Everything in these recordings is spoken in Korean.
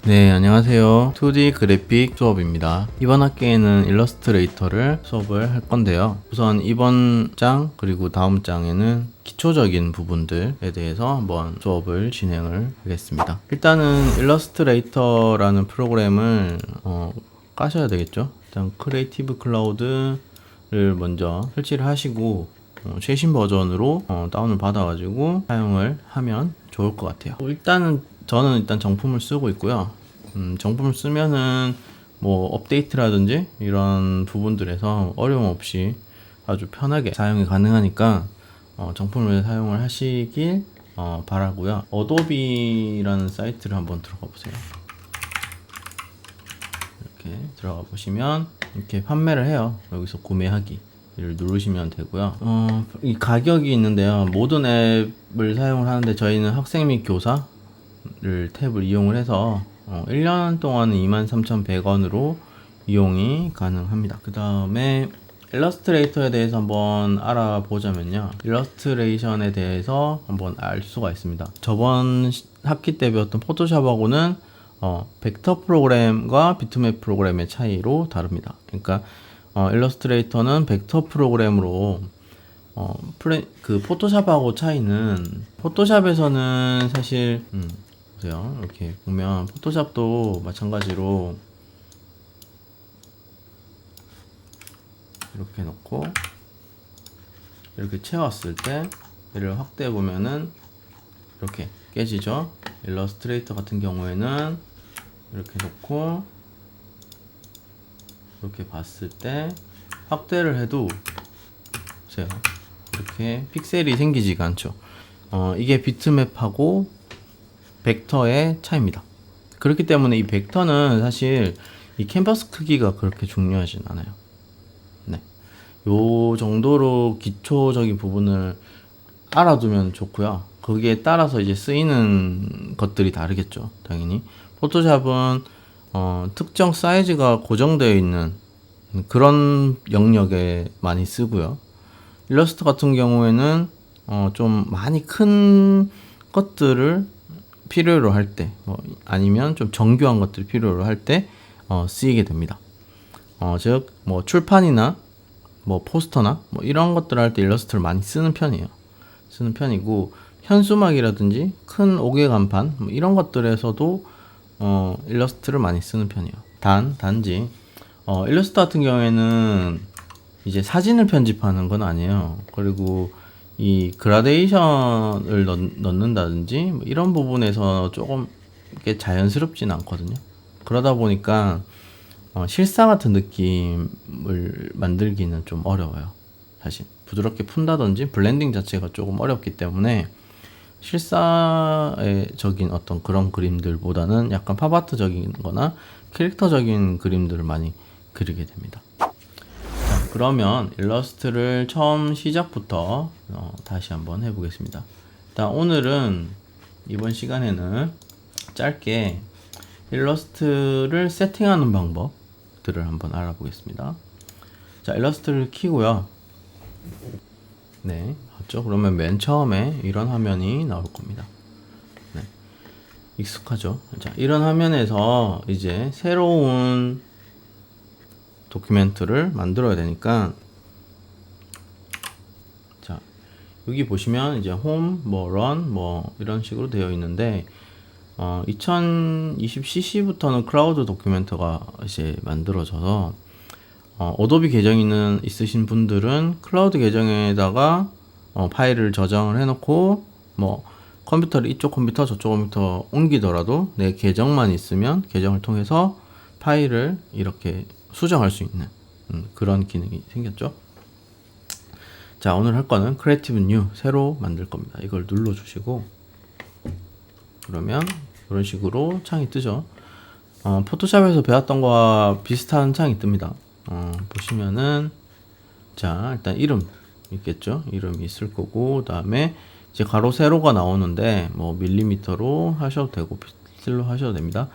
네, 안녕하세요. 2D 그래픽 수업입니다. 이번 학기에는 일러스트레이터를 수업을 할 건데요. 우선 이번 장 그리고 다음 장에는 기초적인 부분들에 대해서 한번 수업을 진행을 하겠습니다. 일단은 일러스트레이터라는 프로그램을 까셔야 되겠죠. 일단 크리에이티브 클라우드를 먼저 설치를 하시고 최신 버전으로 다운을 받아가지고 사용을 하면 좋을 것 같아요. 저는 일단 정품을 쓰고 있고요. 정품을 쓰면은 뭐 업데이트라든지 이런 부분들에서 어려움 없이 아주 편하게 사용이 가능하니까 정품을 사용을 하시길 바라고요. 어도비라는 사이트를 한번 들어가 보세요. 이렇게 들어가 보시면 이렇게 판매를 해요. 여기서 구매하기 를 누르시면 되고요. 이 가격이 있는데요. 모든 앱을 사용을 하는데 저희는 학생 및 교사를 탭을 이용을 해서 1년 동안은 23,100원으로 이용이 가능합니다. 그 다음에 일러스트레이터에 대해서 한번 알아보자면요. 일러스트레이션에 대해서 한번 알 수가 있습니다. 저번 학기 때 배웠던 포토샵하고는 벡터 프로그램과 비트맵 프로그램의 차이로 다릅니다. 그러니까 일러스트레이터는 벡터 프로그램으로 그 포토샵하고 차이는 포토샵에서는 사실 보세요. 이렇게 보면 포토샵도 마찬가지로 이렇게 놓고 이렇게 채웠을 때 얘를 확대해 보면은 이렇게 깨지죠. 일러스트레이터 같은 경우에는 이렇게 놓고 이렇게 봤을 때 확대를 해도 보세요. 이렇게 픽셀이 생기지가 않죠. 이게 비트맵하고 벡터의 차이입니다. 그렇기 때문에 이 벡터는 사실 이 캔버스 크기가 그렇게 중요하진 않아요. 네. 요 정도로 기초적인 부분을 알아두면 좋고요. 거기에 따라서 이제 쓰이는 것들이 다르겠죠. 당연히. 포토샵은 특정 사이즈가 고정되어 있는 그런 영역에 많이 쓰고요. 일러스트 같은 경우에는 좀 많이 큰 것들을 필요로 할 때, 아니면 좀 정교한 것들을 필요로 할 때 쓰이게 됩니다. 즉, 뭐 출판이나 뭐 포스터나 뭐 이런 것들 할 때 일러스트를 많이 쓰는 편이고, 현수막이라든지 큰 옥외 간판 뭐 이런 것들에서도 일러스트를 많이 쓰는 편이에요. 단지 일러스트 같은 경우에는 이제 사진을 편집하는 건 아니에요. 그리고 이 그라데이션을 넣는다든지 뭐 이런 부분에서 조금 이게 자연스럽진 않거든요. 그러다 보니까 실사 같은 느낌을 만들기는 좀 어려워요. 사실 부드럽게 푼다든지 블렌딩 자체가 조금 어렵기 때문에 실사적인 어떤 그런 그림들보다는 약간 팝아트적인 거나 캐릭터적인 그림들을 많이 그리게 됩니다. 자, 그러면 일러스트를 처음 시작부터 다시 한번 해보겠습니다. 일단 오늘은 이번 시간에는 짧게 일러스트를 세팅하는 방법들을 한번 알아보겠습니다. 자, 일러스트를 키고요. 네, 맞죠? 그러면 맨 처음에 이런 화면이 나올 겁니다. 네, 익숙하죠? 자, 이런 화면에서 이제 새로운 도큐멘트를 만들어야 되니까, 자, 여기 보시면 이제 홈, 런, 이런 식으로 되어 있는데, 2020cc부터는 클라우드 도큐멘트가 이제 만들어져서, 어도비 계정이 있으신 분들은 클라우드 계정에다가 파일을 저장을 해놓고 뭐 컴퓨터를 이쪽 컴퓨터 저쪽 컴퓨터 옮기더라도 내 계정만 있으면 계정을 통해서 파일을 이렇게 수정할 수 있는 그런 기능이 생겼죠. 자, 오늘 할 거는 크리에이티브 뉴 새로 만들 겁니다. 이걸 눌러 주시고 그러면 이런 식으로 창이 뜨죠. 포토샵에서 배웠던 거와 비슷한 창이 뜹니다. 보시면은 자, 일단 이름 있겠죠. 이름이 있을 거고, 그 다음에 이제 가로 세로가 나오는데 뭐 밀리미터로 하셔도 되고 픽셀로 하셔도 됩니다.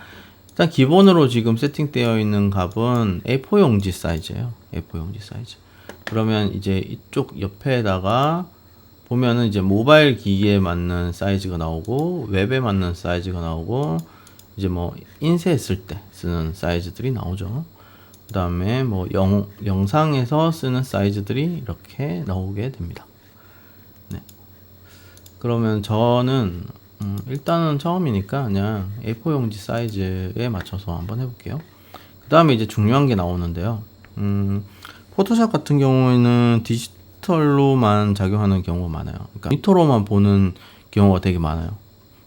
일단 기본으로 지금 세팅되어 있는 값은 A4 용지 사이즈예요. A4 용지 사이즈. 그러면 이제 이쪽 옆에다가 보면은 이제 모바일 기기에 맞는 사이즈가 나오고 웹에 맞는 사이즈가 나오고 이제 뭐 인쇄했을 때 쓰는 사이즈들이 나오죠. 그 다음에 뭐 영상에서 쓰는 사이즈들이 이렇게 나오게 됩니다. 네. 그러면 저는 일단은 처음이니까 그냥 A4 용지 사이즈에 맞춰서 한번 해볼게요. 그 다음에 이제 중요한 게 나오는데요. 포토샵 같은 경우에는 디지털로만 작용하는 경우가 많아요. 그러니까 모니터로만 보는 경우가 되게 많아요.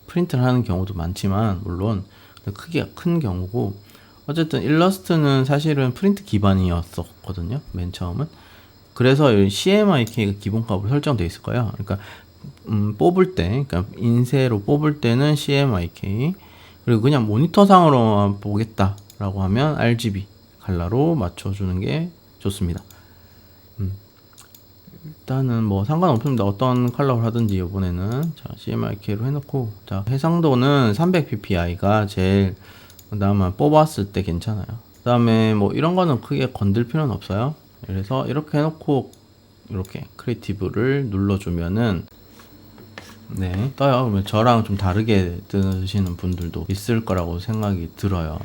프린트를 하는 경우도 많지만 물론 크기가 큰 경우고, 어쨌든 일러스트는 사실은 프린트 기반이었었거든요, 맨 처음은. 그래서 CMYK가 기본값으로 설정되어 있을 거예요. 그러니까 뽑을 때, 그러니까 인쇄로 뽑을 때는 CMYK, 그리고 그냥 모니터상으로만 보겠다라고 하면 RGB 컬러로 맞춰주는 게 좋습니다. 일단은 뭐 상관없습니다. 어떤 컬러를 하든지 이번에는 자 CMYK로 해놓고, 자 해상도는 300ppi가 제일 그다음에 뽑았을 때 괜찮아요. 그 다음에 뭐 이런 거는 크게 건들 필요는 없어요. 그래서 이렇게 해놓고 이렇게 크리에이티브를 눌러주면은 네 떠요. 그러면 저랑 좀 다르게 뜨시는 분들도 있을 거라고 생각이 들어요.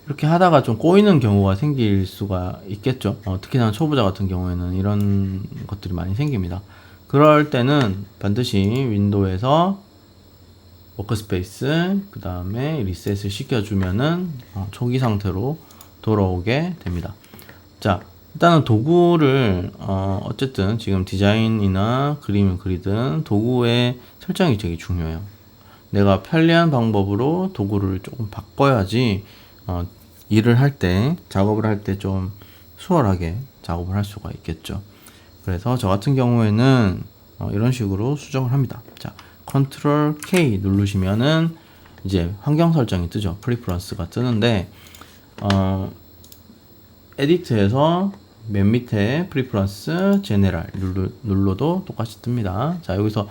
이렇게 하다가 좀 꼬이는 경우가 생길 수가 있겠죠. 특히나 초보자 같은 경우에는 이런 것들이 많이 생깁니다. 그럴 때는 반드시 윈도우에서 워크스페이스 그 다음에 리셋을 시켜주면은 초기 상태로 돌아오게 됩니다. 자, 일단은 도구를 어쨌든 지금 디자인이나 그림을 그리든 도구의 설정이 되게 중요해요. 내가 편리한 방법으로 도구를 조금 바꿔야지 일을 할 때, 작업을 할 때 좀 수월하게 작업을 할 수가 있겠죠. 그래서 저 같은 경우에는 이런 식으로 수정을 합니다. 자, 컨트롤 K 누르시면은 이제 환경 설정이 뜨죠. 프리퍼런스가 뜨는데 에디트에서 맨 밑에 프리퍼런스 제네럴 눌러도 똑같이 뜹니다. 자, 여기서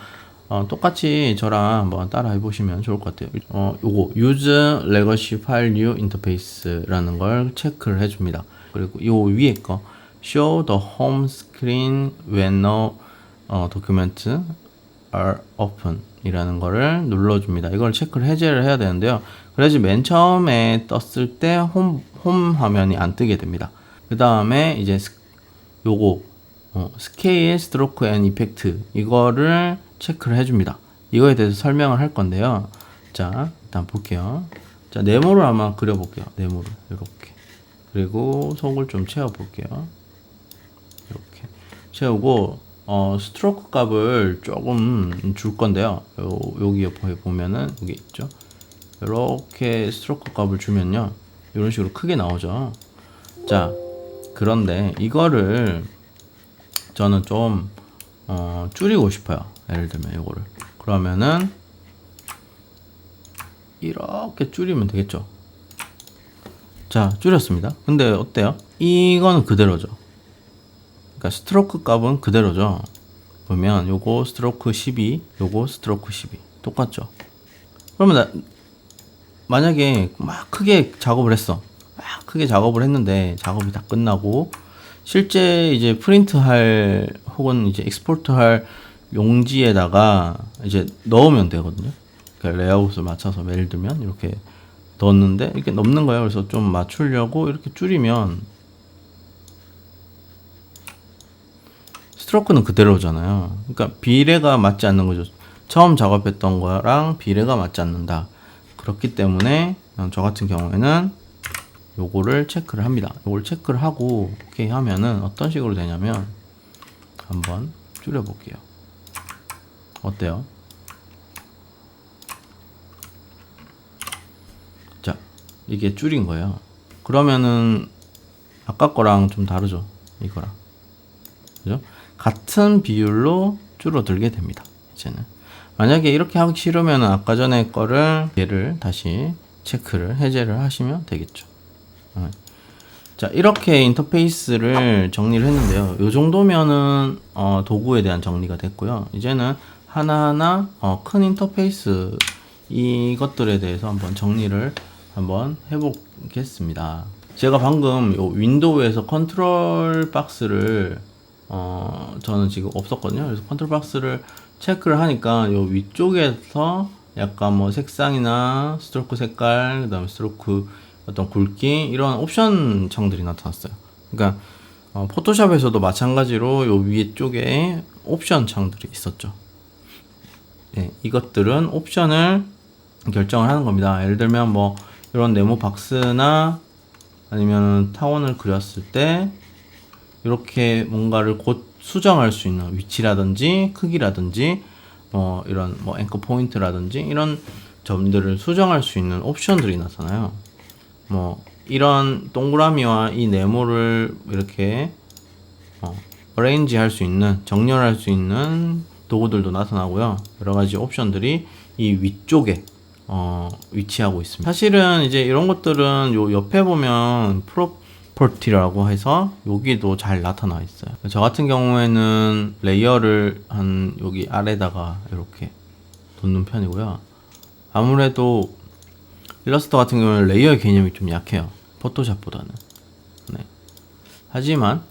똑같이 저랑 한번 따라 해보시면 좋을 것 같아요. 요거 use legacy file new interface라는 걸 체크를 해줍니다. 그리고 요 위에 거 show the home screen when no document are open 이라는 거를 눌러줍니다. 이걸 체크를 해제를 해야 되는데요. 그래야지 맨 처음에 떴을 때 홈 화면이 안 뜨게 됩니다. 그 다음에 이제 요거 스케일, 스트로크 앤 이펙트 이거를 체크를 해줍니다. 이거에 대해서 설명을 할 건데요. 자, 일단 볼게요. 자, 네모를 한번 그려볼게요. 네모를 이렇게. 그리고 속을 좀 채워볼게요. 이렇게 채우고 스트로크 값을 조금 줄 건데요. 여기 옆에 보면은 여기 있죠. 이렇게 스트로크 값을 주면요, 이런 식으로 크게 나오죠. 자, 그런데 이거를 저는 좀 줄이고 싶어요. 예를 들면 이거를 그러면은 이렇게 줄이면 되겠죠. 자, 줄였습니다. 근데 어때요? 이거는 그대로죠. 그러니까 스트로크 값은 그대로죠. 보면 요거 스트로크 12, 요거 스트로크 12 똑같죠. 그러면 만약에 막 크게 작업을 했어. 막 크게 작업을 했는데 작업이 다 끝나고 실제 이제 프린트할 혹은 이제 엑스포트할 용지에다가 이제 넣으면 되거든요. 그러니까 레이아웃을 맞춰서 예를 들면 이렇게 넣었는데 이렇게 넘는 거예요. 그래서 좀 맞추려고 이렇게 줄이면 스트로크는 그대로잖아요. 그러니까 비례가 맞지 않는 거죠. 처음 작업했던 거랑 비례가 맞지 않는다. 그렇기 때문에 저 같은 경우에는 요거를 체크를 합니다. 요걸 체크를 하고 오케이 하면은 어떤 식으로 되냐면 한번 줄여 볼게요. 어때요? 자, 이게 줄인 거예요. 그러면은 아까 거랑 좀 다르죠. 이거랑. 그죠? 같은 비율로 줄어들게 됩니다. 이제는 만약에 이렇게 하기 싫으면 아까 전에 거를 얘를 다시 체크를 해제를 하시면 되겠죠. 자, 이렇게 인터페이스를 정리를 했는데요. 이 정도면은 도구에 대한 정리가 됐고요. 이제는 하나하나 큰 인터페이스 이것들에 대해서 한번 정리를 한번 해보겠습니다. 제가 방금 요 윈도우에서 컨트롤 박스를 저는 지금 없었거든요. 그래서 컨트롤 박스를 체크를 하니까 요 위쪽에서 약간 뭐 색상이나 스트로크 색깔, 그 다음에 스트로크 어떤 굵기, 이런 옵션 창들이 나타났어요. 그러니까 포토샵에서도 마찬가지로 요 위에 쪽에 옵션 창들이 있었죠. 네, 이것들은 옵션을 결정을 하는 겁니다. 예를 들면 뭐 이런 네모 박스나 아니면 타원을 그렸을 때 이렇게 뭔가를 곧 수정할 수 있는 위치라든지 크기라든지 뭐 이런 뭐 앵커 포인트라든지 이런 점들을 수정할 수 있는 옵션들이 나타나요. 뭐 이런 동그라미와 이 네모를 이렇게 어레인지 할 수 있는, 정렬할 수 있는 도구들도 나타나고요. 여러 가지 옵션들이 이 위쪽에 위치하고 있습니다. 사실은 이제 이런 것들은 요 옆에 보면 프로퍼티라고 해서 여기도 잘 나타나 있어요. 저 같은 경우에는 레이어를 한 여기 아래다가 이렇게 뒀는 편이고요. 아무래도 일러스트 같은 경우는 레이어 개념이 좀 약해요. 포토샵보다는. 네. 하지만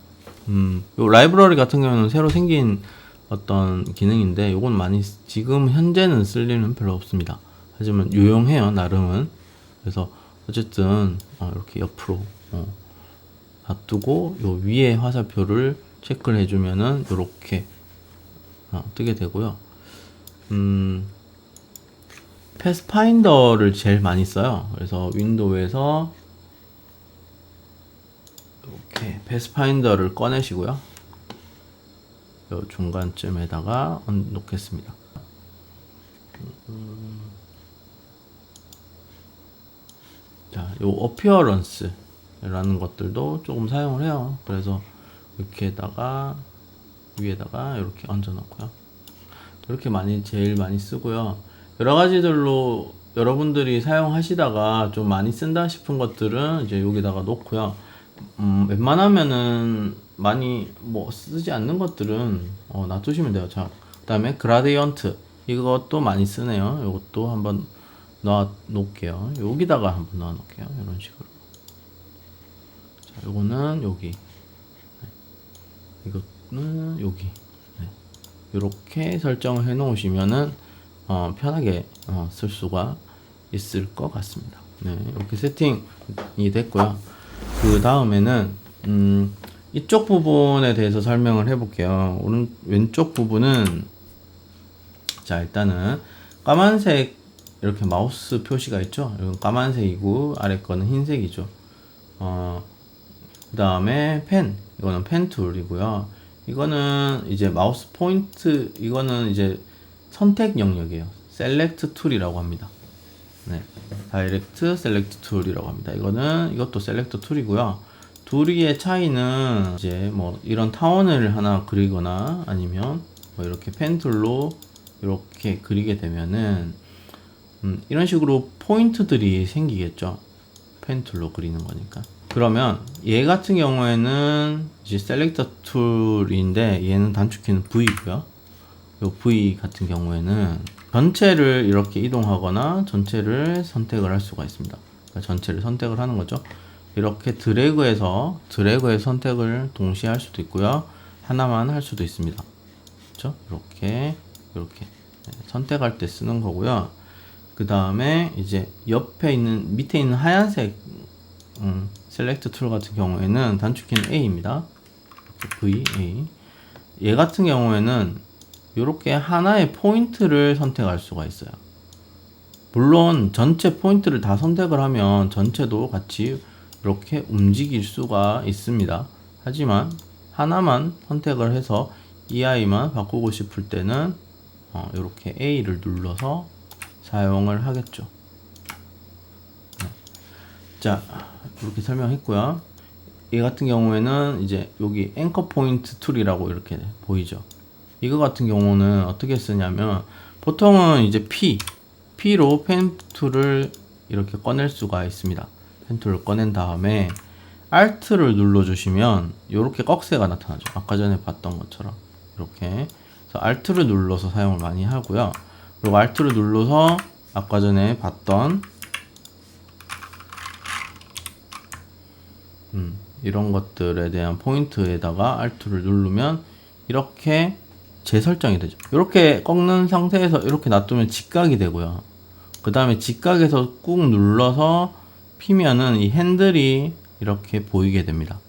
요 라이브러리 같은 경우는 새로 생긴 어떤 기능인데 요건 많이 지금 현재는 쓸 일은 별로 없습니다. 하지만 유용해요, 나름은. 그래서 어쨌든 이렇게 옆으로 놔두고 요 위에 화살표를 체크를 해주면은 요렇게 뜨게 되고요. 패스파인더를 제일 많이 써요. 그래서 윈도우에서 이렇게 패스파인더를 꺼내시고요. 요 중간쯤에다가 놓겠습니다. 자, 요 어피어런스라는 것들도 조금 사용을 해요. 그래서 이렇게다가 위에다가 이렇게 얹어 놓고요. 이렇게 제일 많이 쓰고요. 여러 가지들로 여러분들이 사용하시다가 좀 많이 쓴다 싶은 것들은 이제 여기다가 놓고요. 웬만하면은 많이 뭐 쓰지 않는 것들은 놔두시면 돼요. 자, 그 다음에 그라디언트, 이것도 많이 쓰네요. 이것도 한번 넣어 놓을게요. 여기다가 한번 넣어 놓을게요. 이런 식으로. 자, 요거는 여기, 이거는 여기. 네. 이렇게 설정을 해 놓으시면은 편하게 쓸 수가 있을 것 같습니다. 네, 이렇게 세팅이 됐고요. 그 다음에는 이쪽 부분에 대해서 설명을 해볼게요. 왼쪽 부분은, 자, 일단은 까만색 이렇게 마우스 표시가 있죠. 이건 까만색이고 아래 거는 흰색이죠. 그 다음에 이거는 펜 툴이고요. 이거는 이제 마우스 포인트, 이거는 이제 선택 영역이에요. 셀렉트 툴이라고 합니다. 네, 다이렉트 셀렉트 툴이라고 합니다. 이것도 셀렉트 툴이고요. 둘이의 차이는 이제 뭐 이런 타원을 하나 그리거나 아니면 뭐 이렇게 펜 툴로 이렇게 그리게 되면은 이런 식으로 포인트들이 생기겠죠. 펜 툴로 그리는 거니까. 그러면 얘 같은 경우에는 이제 셀렉터 툴인데 얘는 단축키는 V고요. 요 V 같은 경우에는 전체를 이렇게 이동하거나 전체를 선택을 할 수가 있습니다. 그러니까 전체를 선택을 하는 거죠. 이렇게 드래그해서 선택을 동시에 할 수도 있고요. 하나만 할 수도 있습니다. 그렇죠? 이렇게 네, 선택할 때 쓰는 거고요. 그 다음에 이제 밑에 있는 하얀색 셀렉트 툴 같은 경우에는 단축키는 A입니다. V, A. 얘 같은 경우에는 이렇게 하나의 포인트를 선택할 수가 있어요. 물론 전체 포인트를 다 선택을 하면 전체도 같이 이렇게 움직일 수가 있습니다. 하지만 하나만 선택을 해서 이 아이만 바꾸고 싶을 때는 이렇게 A를 눌러서 사용을 하겠죠. 네. 자, 이렇게 설명했고요. 얘 같은 경우에는 이제 여기 앵커 포인트 툴이라고 이렇게 보이죠. 이거 같은 경우는 어떻게 쓰냐면 보통은 이제 P로 펜 툴을 이렇게 꺼낼 수가 있습니다. 펜 툴을 꺼낸 다음에 Alt를 눌러주시면 이렇게 꺽쇠가 나타나죠. 아까 전에 봤던 것처럼 이렇게. 그래서 Alt를 눌러서 사용을 많이 하고요. 그리고 Alt를 눌러서 아까 전에 봤던 이런 것들에 대한 포인트에다가 Alt를 누르면 이렇게 재설정이 되죠. 이렇게 꺾는 상태에서 이렇게 놔두면 직각이 되고요. 그 다음에 직각에서 꾹 눌러서 피면은 이 핸들이 이렇게 보이게 됩니다.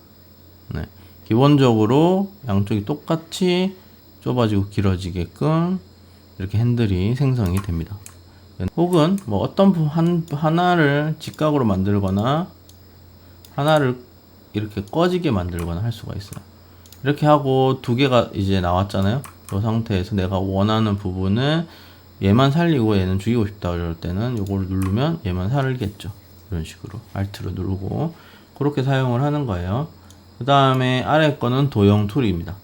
네. 기본적으로 양쪽이 똑같이 좁아지고 길어지게끔 이렇게 핸들이 생성이 됩니다. 혹은 뭐 어떤 하나를 직각으로 만들거나 하나를 이렇게 꺼지게 만들거나 할 수가 있어요. 이렇게 하고 두 개가 이제 나왔잖아요. 이 상태에서 내가 원하는 부분은 얘만 살리고 얘는 죽이고 싶다 그럴 때는 이걸 누르면 얘만 살겠죠. 이런 식으로 Alt를 누르고 그렇게 사용을 하는 거예요. 그 다음에 아래 거는 도형 툴입니다.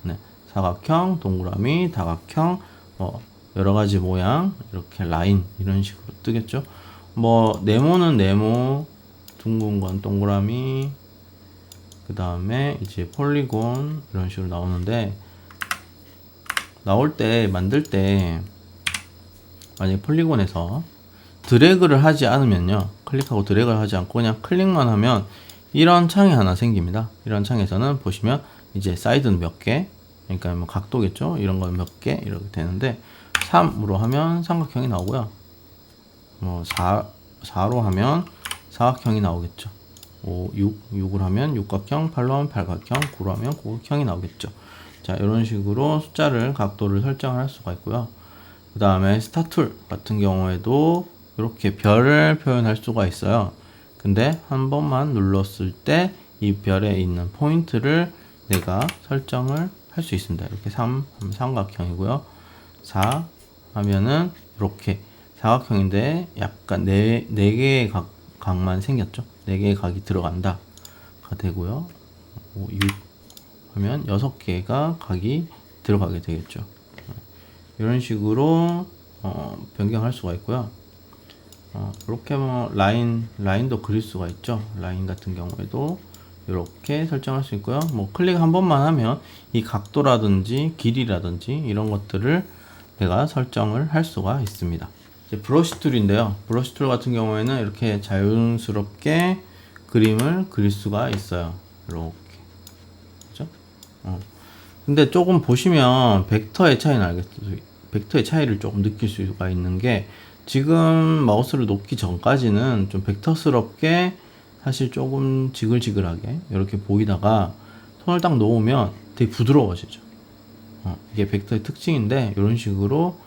네. 사각형, 동그라미, 다각형, 뭐 여러 가지 모양, 이렇게 라인 이런 식으로 뜨겠죠. 뭐 네모는 네모, 둥근 건 동그라미, 그 다음에 이제 폴리곤 이런 식으로 나오는데, 나올 때 만들 때 만약에 폴리곤에서 드래그를 하지 않으면요, 클릭하고 드래그를 하지 않고 그냥 클릭만 하면 이런 창이 하나 생깁니다. 이런 창에서는 보시면 이제 사이드는 몇 개, 그러니까 뭐 각도겠죠. 이런 건 몇 개 이렇게 되는데 3으로 하면 삼각형이 나오고요. 뭐 4로 하면 사각형이 나오겠죠. 6을 하면 육각형, 8로 하면 팔각형, 9로 하면 고각형이 나오겠죠. 자, 이런 식으로 숫자를, 각도를 설정할 수가 있고요. 그 다음에 스타 툴 같은 경우에도 이렇게 별을 표현할 수가 있어요. 근데 한 번만 눌렀을 때 이 별에 있는 포인트를 내가 설정을 할 수 있습니다. 이렇게 3 하면 삼각형이고요. 4 하면은 이렇게 사각형인데 약간 4개의 각만 생겼죠. 4개의 각이 들어간다 가 되고요. 6 하면 6개가 각이 들어가게 되겠죠. 이런 식으로 변경할 수가 있고요. 이렇게 뭐 라인도 그릴 수가 있죠. 라인 같은 경우에도 이렇게 설정할 수 있고요. 뭐 클릭 한 번만 하면 이 각도라든지 길이라든지 이런 것들을 내가 설정을 할 수가 있습니다. 이제 브러쉬 툴인데요. 브러쉬 툴 같은 경우에는 이렇게 자연스럽게 그림을 그릴 수가 있어요. 이렇게. 그죠? 근데 조금 보시면 벡터의 차이는 알겠어요. 벡터의 차이를 조금 느낄 수가 있는 게, 지금 마우스를 놓기 전까지는 좀 벡터스럽게 사실 조금 지글지글하게 이렇게 보이다가 손을 딱 놓으면 되게 부드러워지죠. 이게 벡터의 특징인데 이런 식으로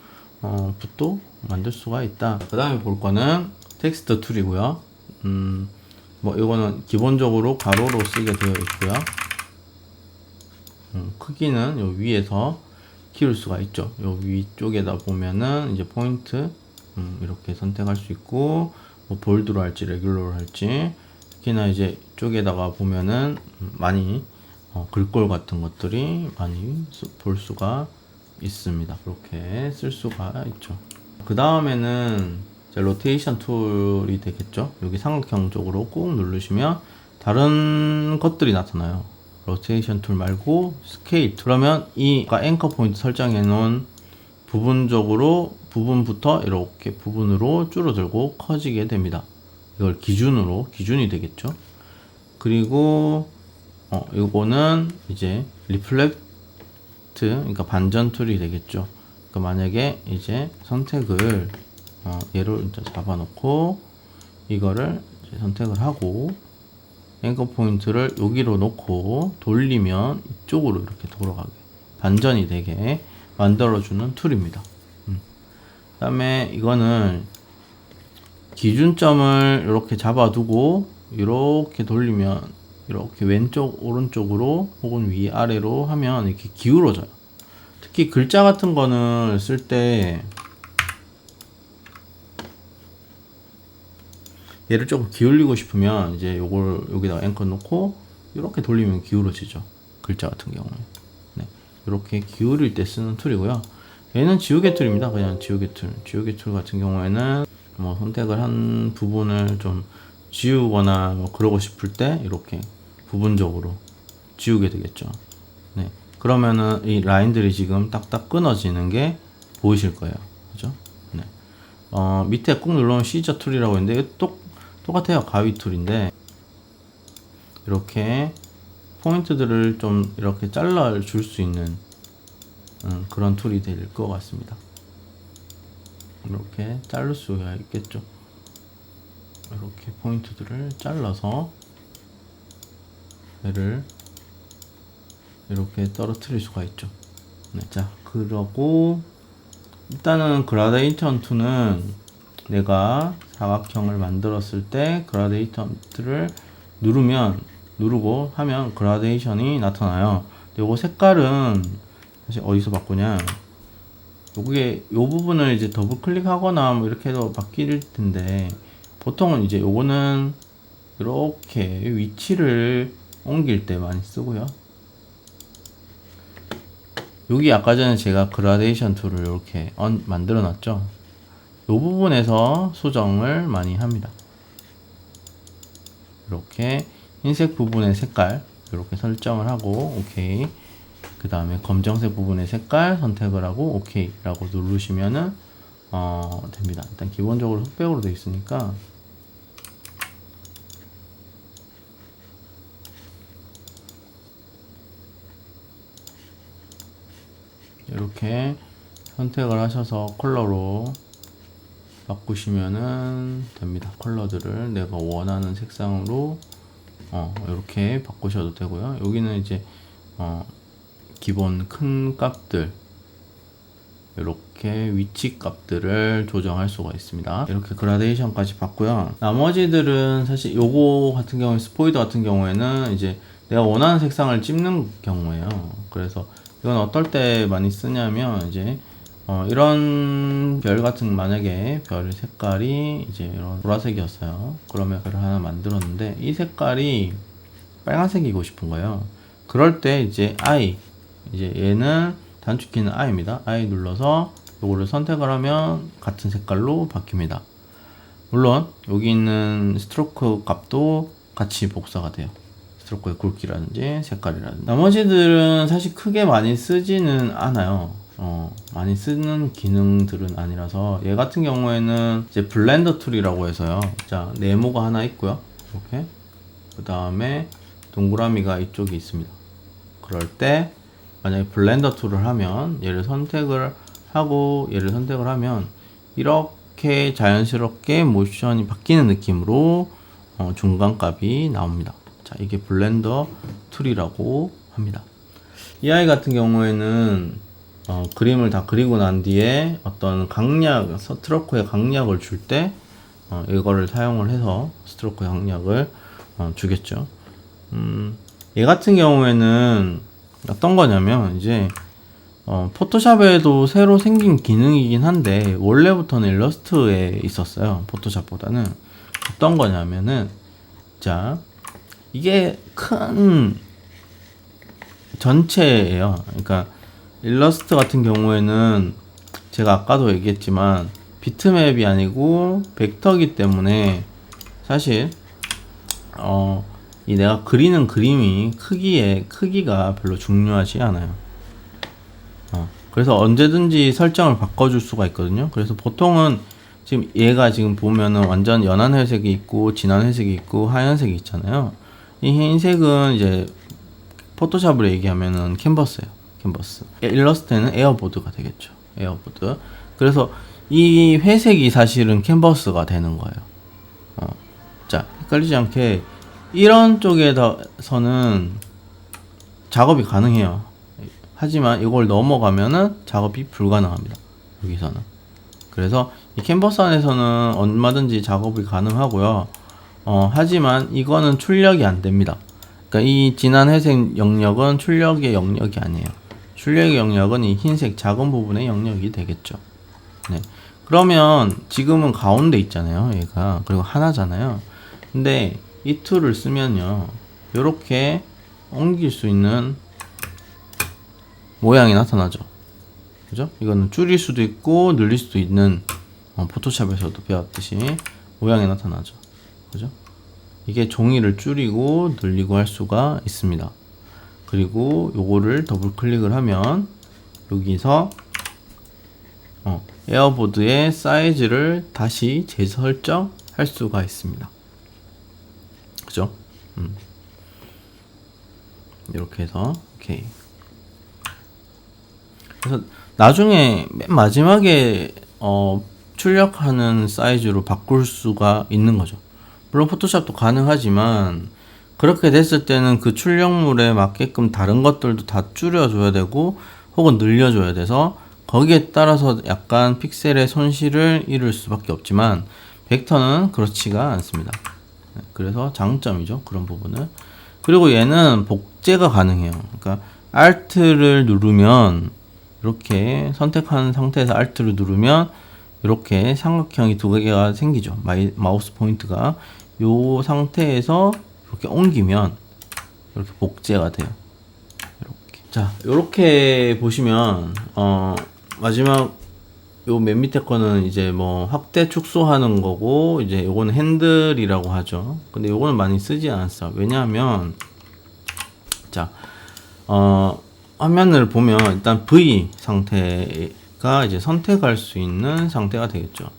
붓도 만들 수가 있다. 그 다음에 볼 거는 텍스트 툴이고요. 뭐 이거는 기본적으로 가로로 쓰게 되어 있고요. 크기는 요 위에서 키울 수가 있죠. 요 위쪽에다 보면은 이제 포인트 이렇게 선택할 수 있고, 뭐 볼드로 할지 레귤러로 할지, 특히나 이제 쪽에다가 보면은 많이 글꼴 같은 것들이 많이 볼 수가 있습니다. 그렇게 쓸 수가 있죠. 그 다음에는 로테이션 툴이 되겠죠. 여기 삼각형 쪽으로 꾹 누르시면 다른 것들이 나타나요. 로테이션 툴 말고 스케일. 그러면 이 앵커 포인트 설정해 놓은 부분부터 이렇게 부분으로 줄어들고 커지게 됩니다. 이걸 기준이 되겠죠. 그리고 요거는 이제 리플렉트, 그러니까 반전 툴이 되겠죠. 그러니까 만약에 이제 선택을 얘를 이제 잡아놓고 이거를 이제 선택을 하고 앵커 포인트를 여기로 놓고 돌리면 이쪽으로 이렇게 돌아가게, 반전이 되게 만들어주는 툴입니다. 그 다음에 이거는 기준점을 이렇게 잡아두고 이렇게 돌리면 이렇게 왼쪽 오른쪽으로 혹은 위 아래로 하면 이렇게 기울어져요. 특히 글자 같은 거는 쓸 때 얘를 조금 기울이고 싶으면 이제 요걸 여기다가 앵커 놓고 이렇게 돌리면 기울어지죠. 글자 같은 경우는. 네. 이렇게 기울일 때 쓰는 툴이고요. 얘는 지우개 툴입니다. 그냥 지우개 툴 같은 경우에는 뭐 선택을 한 부분을 좀 지우거나 뭐 그러고 싶을 때 이렇게 부분적으로 지우게 되겠죠. 네. 그러면은 이 라인들이 지금 딱딱 끊어지는 게 보이실 거예요. 그죠? 네. 밑에 꾹 누르면 시저 툴이라고 있는데 똑같아요. 가위 툴인데 이렇게 포인트들을 좀 이렇게 잘라 줄 수 있는 그런 툴이 될 것 같습니다. 이렇게 자를 수가 있겠죠. 이렇게 포인트들을 잘라서 얘를 이렇게 떨어뜨릴 수가 있죠. 네, 자, 그러고 일단은 그라데이션 툴은 내가 사각형을 만들었을 때 그라데이션 툴을 누르고 하면 그라데이션이 나타나요. 요거 색깔은 사실 어디서 바꾸냐, 요게 요 부분을 이제 더블 클릭하거나 뭐 이렇게 해도 바뀔 텐데, 보통은 이제 요거는 이렇게 위치를 옮길 때 많이 쓰고요. 여기 아까 전에 제가 그라데이션 툴을 이렇게 만들어 놨죠. 요 부분에서 수정을 많이 합니다. 이렇게 흰색 부분의 색깔 이렇게 설정을 하고 오케이. 그 다음에 검정색 부분의 색깔 선택을 하고 오케이 라고 누르시면은 됩니다. 일단 기본적으로 흑백으로 되어 있으니까 이렇게 선택을 하셔서 컬러로 바꾸시면은 됩니다. 컬러들을 내가 원하는 색상으로 이렇게 바꾸셔도 되고요. 여기는 이제 기본 큰 값들 이렇게 위치 값들을 조정할 수가 있습니다. 이렇게 그라데이션까지 봤고요. 나머지들은 사실 요거 같은 경우에 스포이드 같은 경우에는 이제 내가 원하는 색상을 찝는 경우에요. 그래서 이건 어떨 때 많이 쓰냐면 이제 이런 별 같은, 만약에 별 색깔이 이제 이런 보라색이었어요. 그러면 별을 하나 만들었는데 이 색깔이 빨간색이고 싶은 거예요. 그럴 때 이제 이제 얘는 단축키는 I입니다. I 눌러서 요거를 선택을 하면 같은 색깔로 바뀝니다. 물론 여기 있는 스트로크 값도 같이 복사가 돼요. 스트로크의 굵기라든지 색깔이라든지. 나머지들은 사실 크게 많이 쓰지는 않아요. 많이 쓰는 기능들은 아니라서, 얘 같은 경우에는 이제 블렌더 툴이라고 해서요. 자, 네모가 하나 있고요. 이렇게. 그 다음에 동그라미가 이쪽에 있습니다. 그럴 때 만약에 블렌더 툴을 하면 얘를 선택을 하고 얘를 선택을 하면 이렇게 자연스럽게 모션이 바뀌는 느낌으로 중간값이 나옵니다. 자, 이게 블렌더 툴이라고 합니다. 이 아이 같은 경우에는 그림을 다 그리고 난 뒤에 어떤 강약, 스트로크의 강약을 줄 때 이거를 사용을 해서 스트로크의 강약을 주겠죠. 얘 같은 경우에는 어떤 거냐면 이제 포토샵에도 새로 생긴 기능이긴 한데 원래부터는 일러스트에 있었어요. 포토샵보다는. 어떤 거냐면은, 자, 이게 큰 전체예요. 그러니까 일러스트 같은 경우에는 제가 아까도 얘기했지만 비트맵이 아니고 벡터기 때문에 사실 이 내가 그리는 그림이 크기가 별로 중요하지 않아요. 그래서 언제든지 설정을 바꿔줄 수가 있거든요. 그래서 보통은 지금 얘가 지금 보면은 완전 연한 회색이 있고 진한 회색이 있고 하얀색이 있잖아요. 이 흰색은 이제 포토샵으로 얘기하면은 캔버스예요. 캔버스. 일러스트에는 에어보드가 되겠죠. 에어보드. 그래서 이 회색이 사실은 캔버스가 되는 거예요. 자, 헷갈리지 않게 이런 쪽에서는 작업이 가능해요. 하지만 이걸 넘어가면은 작업이 불가능합니다. 여기서는. 그래서 이 캔버스 안에서는 얼마든지 작업이 가능하고요. 하지만 이거는 출력이 안 됩니다. 그러니까 이 진한 회색 영역은 출력의 영역이 아니에요. 출력의 영역은 이 흰색 작은 부분의 영역이 되겠죠. 네. 그러면 지금은 가운데 있잖아요. 얘가. 그리고 하나잖아요. 근데 이 툴을 쓰면요, 이렇게 옮길 수 있는 모양이 나타나죠. 그죠? 이거는 줄일 수도 있고 늘릴 수도 있는, 포토샵에서도 배웠듯이 모양이 나타나죠. 그죠? 이게 종이를 줄이고 늘리고 할 수가 있습니다. 그리고 요거를 더블 클릭을 하면 여기서 에어보드의 사이즈를 다시 재설정할 수가 있습니다. 그죠? 이렇게 해서 오케이. 그래서 나중에 맨 마지막에 출력하는 사이즈로 바꿀 수가 있는 거죠. 물론 포토샵도 가능하지만 그렇게 됐을 때는 그 출력물에 맞게끔 다른 것들도 다 줄여줘야 되고 혹은 늘려줘야 돼서 거기에 따라서 약간 픽셀의 손실을 입을 수밖에 없지만 벡터는 그렇지가 않습니다. 그래서 장점이죠, 그런 부분은. 그리고 얘는 복제가 가능해요. 그러니까 Alt를 누르면 이렇게 선택한 상태에서 Alt를 누르면 이렇게 삼각형이 두 개가 생기죠. 마우스 포인트가 요 상태에서 이렇게 옮기면 이렇게 복제가 돼요. 이렇게. 자, 이렇게 보시면 마지막 요 맨 밑에 거는 이제 뭐 확대 축소하는 거고, 이제 요거는 핸들이라고 하죠. 근데 요거는 많이 쓰지 않았어. 왜냐하면 자, 화면을 보면 일단 V 상태가 이제 선택할 수 있는 상태가 되겠죠.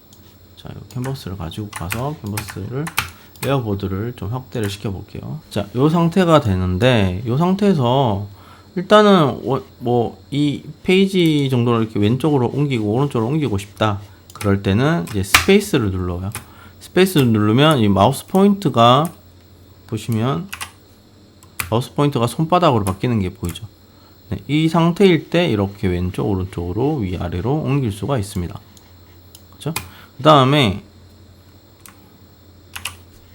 자, 요 캔버스를 가지고 가서 캔버스를 에어보드를 좀 확대를 시켜 볼게요. 자, 요 상태가 되는데 요 상태에서 일단은 뭐 이 페이지 정도를 이렇게 왼쪽으로 옮기고 오른쪽으로 옮기고 싶다. 그럴 때는 이제 스페이스를 눌러요. 스페이스를 누르면 이 마우스 포인트가 보시면 마우스 포인트가 손바닥으로 바뀌는 게 보이죠. 네, 이 상태일 때 이렇게 왼쪽 오른쪽으로 위아래로 옮길 수가 있습니다. 그렇죠? 그 다음에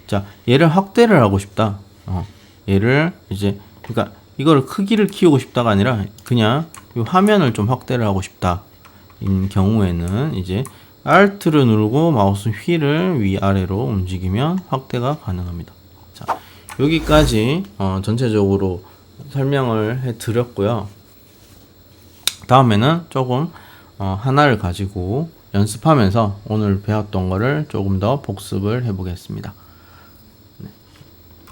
자, 얘를 확대를 하고 싶다. 얘를 이제 그러니까 이거를 크기를 키우고 싶다가 아니라 그냥 이 화면을 좀 확대를 하고 싶다. 인 경우에는 이제 Alt를 누르고 마우스 휠을 위아래로 움직이면 확대가 가능합니다. 자, 여기까지 전체적으로 설명을 해 드렸고요. 다음에는 조금 하나를 가지고 연습하면서 오늘 배웠던 거를 조금 더 복습을 해 보겠습니다.